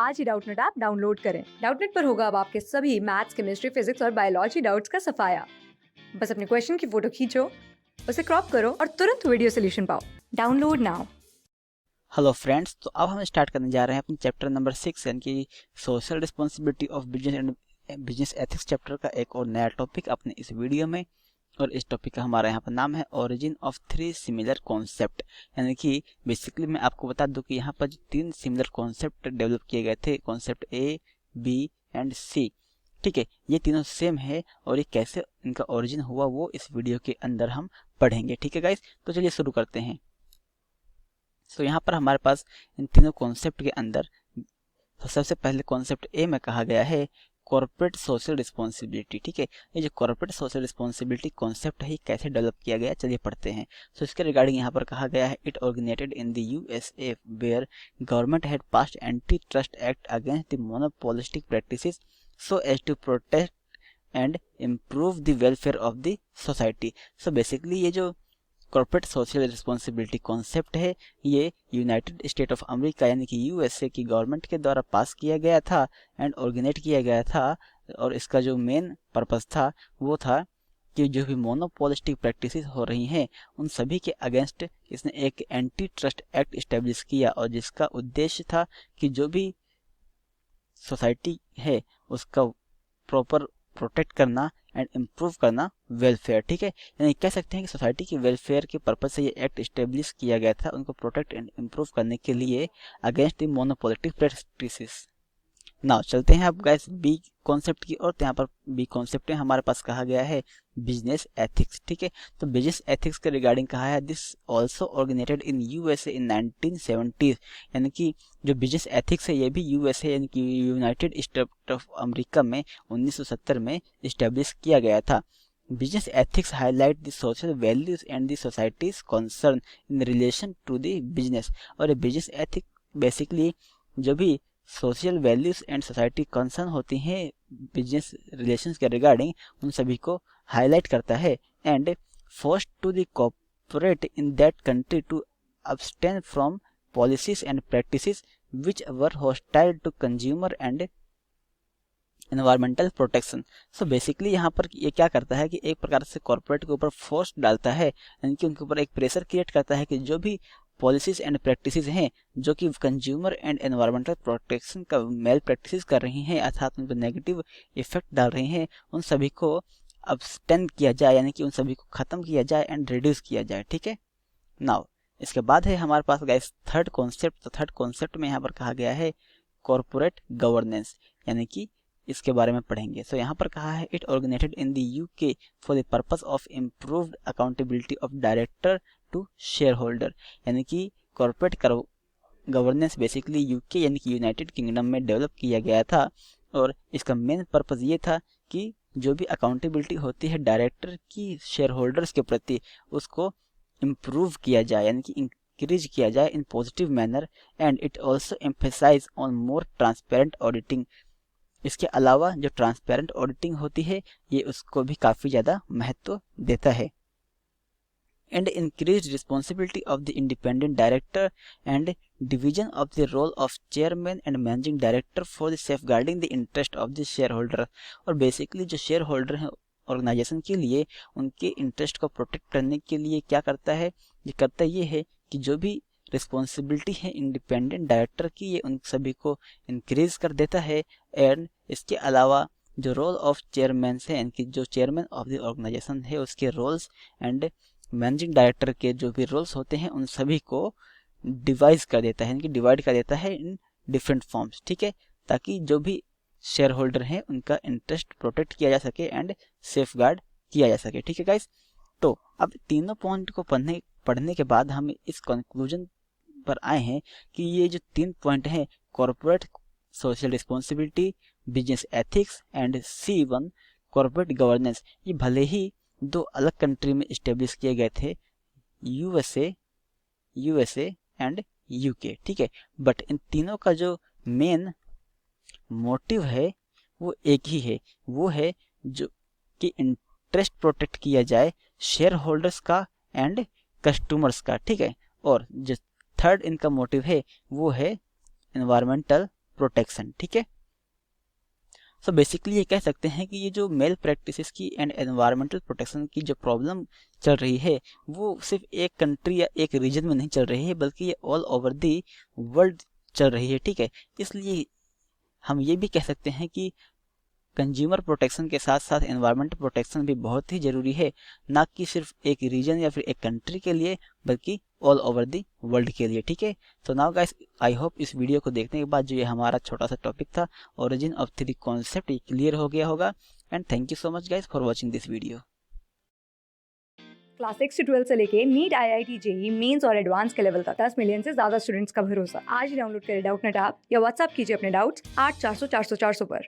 आज ही Doubtnut app download करें। Doubtnut पर होगा अब आपके सभी मैथ्स, केमिस्ट्री, फिजिक्स और बायोलॉजी डाउट्स का सफाया। बस अपने क्वेश्चन की फोटो खींचो, उसे क्रॉप करो और तुरंत वीडियो सोल्यूशन पाओ। Download now. हेलो फ्रेंड्स, तो अब हम स्टार्ट करने जा रहे हैं अपने चैप्टर नंबर 6 यानी कि social responsibility of business and business ethics chapter का एक और नया टॉपिक अपने इस वीडियो में। और इस टॉपिक का हमारा यहाँ पर नाम है origin of three similar concept. यानी कि बेसिकली मैं आपको बता दूं कि यहाँ पर जो तीन सिमिलर कॉन्सेप्ट डेवलप किए गए थे, कॉन्सेप्ट ए, बी एंड सी, ठीक है, ये तीनों सेम है और ये कैसे इनका ओरिजिन हुआ वो इस वीडियो के अंदर हम पढ़ेंगे। ठीक है गाइस, तो चलिए शुरू करते हैं। तो यहाँ पर हमारे पास इन तीनों कॉन्सेप्ट के अंदर तो सबसे पहले कॉन्सेप्ट ए में कहा गया है कॉर्पोरेट सोशल रिस्पॉन्सिबिलिटी। ठीक है, ये जो कॉर्पोरेट सोशल रिस्पॉन्सिबिलिटी कॉन्सेप्ट है ये कैसे डेवलप किया गया, चलिए पढ़ते हैं। तो इसके रिगार्डिंग यहाँ पर कहा गया है it originated in the USA where government had passed anti trust act against the monopolistic practices so as to protect and improve the welfare of the society. So basically ये जो कॉर्पोरेट सोशल रिस्पॉन्सिबिलिटी कॉन्सेप्ट है ये United state of America यानी कि USA की government के द्वारा पास किया गया था एंड ऑर्गेनाइज किया गया था। और इसका जो मेन पर्पस था वो था कि जो भी मोनोपोलिस्टिक प्रैक्टिसेस हो रही हैं उन सभी के अगेंस्ट इसने एक एंटी ट्रस्ट एक्ट इस्टेब्लिश किया और जिसका उद्देश्य था कि जो भी सोसाइटी है उसका प्रॉपर प्रोटेक्ट करना एंड इम्प्रूव करना वेलफेयर। ठीक है, यानी कह सकते हैं कि सोसाइटी की वेलफेयर के पर्पज से ये एक्ट इस्टेब्लिश किया गया था, उनको प्रोटेक्ट एंड इम्प्रूव करने के लिए अगेंस्ट द मोनोपोलिटिक प्रैक्टिसेस। नाउ चलते हैं अब गाइस बी कॉन्सेप्ट की ओर। तो यहाँ पर बी कॉन्सेप्ट में हमारे पास कहा गया है बिजनेस एथिक्स। ठीक है, तो बिजनेस एथिक्स के रिगार्डिंग कहा है this also organized in USA in 1970s। यानी कि जो बिजनेस एथिक्स है ये भी यूएसए यानी कि यूनाइटेड स्टेट ऑफ अमेरिका में 1970 में इस्टेब्लिश किया गया था। Business ethics highlight the social values and the society's concern in relation to the business. और ये बिजनेस एथिक बेसिकली जो भी social values and society concern होती हैं बिजनेस रिलेशंस के रिगार्डिंग उन सभी को हाईलाइट करता है and force to the corporate in that country to abstain from policies and practices which were hostile to consumer and environmental protection. So basically यहाँ पर ये क्या करता है कि एक प्रकार से कॉर्पोरेट के ऊपर फोर्स डालता है यानी कि उनके ऊपर एक प्रेशर क्रिएट करता है कि जो भी पॉलिसीज एंड प्रैक्टिसेस हैं जो कि कंज्यूमर एंड एनवायरमेंटल प्रोटेक्शन का मेल प्रैक्टिसेस कर रही हैं अर्थात उन पर नेगेटिव इफेक्ट डाल रही हैं उन सभी को अब्सटेन किया जाए यानी कि उन सभी को खत्म किया जाए एंड रिड्यूस किया जाए। ठीक है, नाउ इसके बाद है हमारे पास गाइस थर्ड कॉन्सेप्ट। तो थर्ड कॉन्सेप्ट में यहाँ पर कहा गया है कॉर्पोरेट गवर्नेंस यानी कि इसके बारे में पढ़ेंगे। सो यहाँ पर कहा है it organized in the UK for the purpose of improved accountability of director to shareholder. यानी कि कॉर्पोरेट गवर्नेंस बेसिकली यूके यानी कि यूनाइटेड किंगडम में डेवलप किया गया था और इसका मेन पर्पस ये था कि जो भी अकाउंटेबिलिटी होती है डायरेक्टर की शेयर होल्डर्स के प्रति उसको इम्प्रूव किया जाए यानी कि इंक्रीज किया जाए in positive manner and it also emphasise on more transparent auditing. इसके अलावा जो ट्रांसपेरेंट ऑडिटिंग होती है ये उसको भी काफ़ी ज़्यादा महत्व देता है and increase responsibility of the independent director and division of the role of chairman and managing director for the safeguarding the interest of the share holder. और बेसिकली जो शेयर होल्डर हैं ऑर्गेनाइजेशन के लिए उनके इंटरेस्ट को protect करने के लिए क्या करता है, ये करता ये है कि जो भी रिस्पॉन्सिबिलिटी है इंडिपेंडेंट डायरेक्टर की ये उन सभी को इंक्रीज कर देता है एंड इसके अलावा जो रोल ऑफ चेयरमैन है यानी कि जो चेयरमैन ऑफ द ऑर्गेनाइजेशन है उसके रोल्स एंड मैनेजिंग डायरेक्टर के जो भी रोल्स होते हैं उन सभी को डिवाइड कर देता है यानी कि डिवाइड कर देता है इन डिफरेंट फॉर्म्स। ठीक है, ताकि जो भी शेयर होल्डर हैं उनका इंटरेस्ट प्रोटेक्ट किया जा सके एंड सेफ गार्ड किया जा सके। ठीक है गाइस, तो अब तीनों पॉइंट को पढ़ने के बाद हम इस कंक्लूजन पर आए हैं कि ये जो तीन पॉइंट हैं corporate social responsibility, business ethics and C1 corporate governance, ये भले ही दो अलग कंट्री में इस्टेब्लिश किए गए थे यूएसए एंड यूके। ठीक है, बट इन तीनों का जो मेन मोटिव है वो एक ही है, वो है जो कि इंटरेस्ट प्रोटेक्ट किया जाए शेयर होल्डर्स का एंड कस्टमर्स का। ठीक है, और जो थर्ड इनका मोटिव है वो है एनवायरमेंटल प्रोटेक्शन। ठीक है, सो बेसिकली ये कह सकते हैं कि ये जो मेल प्रैक्टिसेस की एंड एनवायरमेंटल प्रोटेक्शन की जो प्रॉब्लम चल रही है वो सिर्फ एक कंट्री या एक रीजन में नहीं चल रही है, बल्कि ये ऑल ओवर दी वर्ल्ड चल रही है। ठीक है, इसलिए हम ये भी कह सकते हैं कि कंज्यूमर प्रोटेक्शन के साथ साथ एनवायरमेंटल प्रोटेक्शन भी बहुत ही ज़रूरी है, ना कि सिर्फ एक रीजन या फिर एक कंट्री के लिए, बल्कि ऑल ओवर दी वर्ल्ड के लिए। ठीक है, तो नाउ गाइस, आई होप इस वीडियो को देखने के बाद जो ये हमारा छोटा सा टॉपिक था ओरिजिन ऑफ 3D कॉन्सेप्ट, ये क्लियर हो गया होगा। And thank you so much guys for watching this video. Class 6 से 12 से लेके नीट, IIT, जेई मेंस और एडवांस के लेवल तक 10 मिलियन से ज्यादा स्टूडेंट्स का भरोसा। आज ही डाउनलोड करें डाउटनेट ऐप या व्हाट्सएप कीजिए अपने डाउट्स 8400 400 400 पर।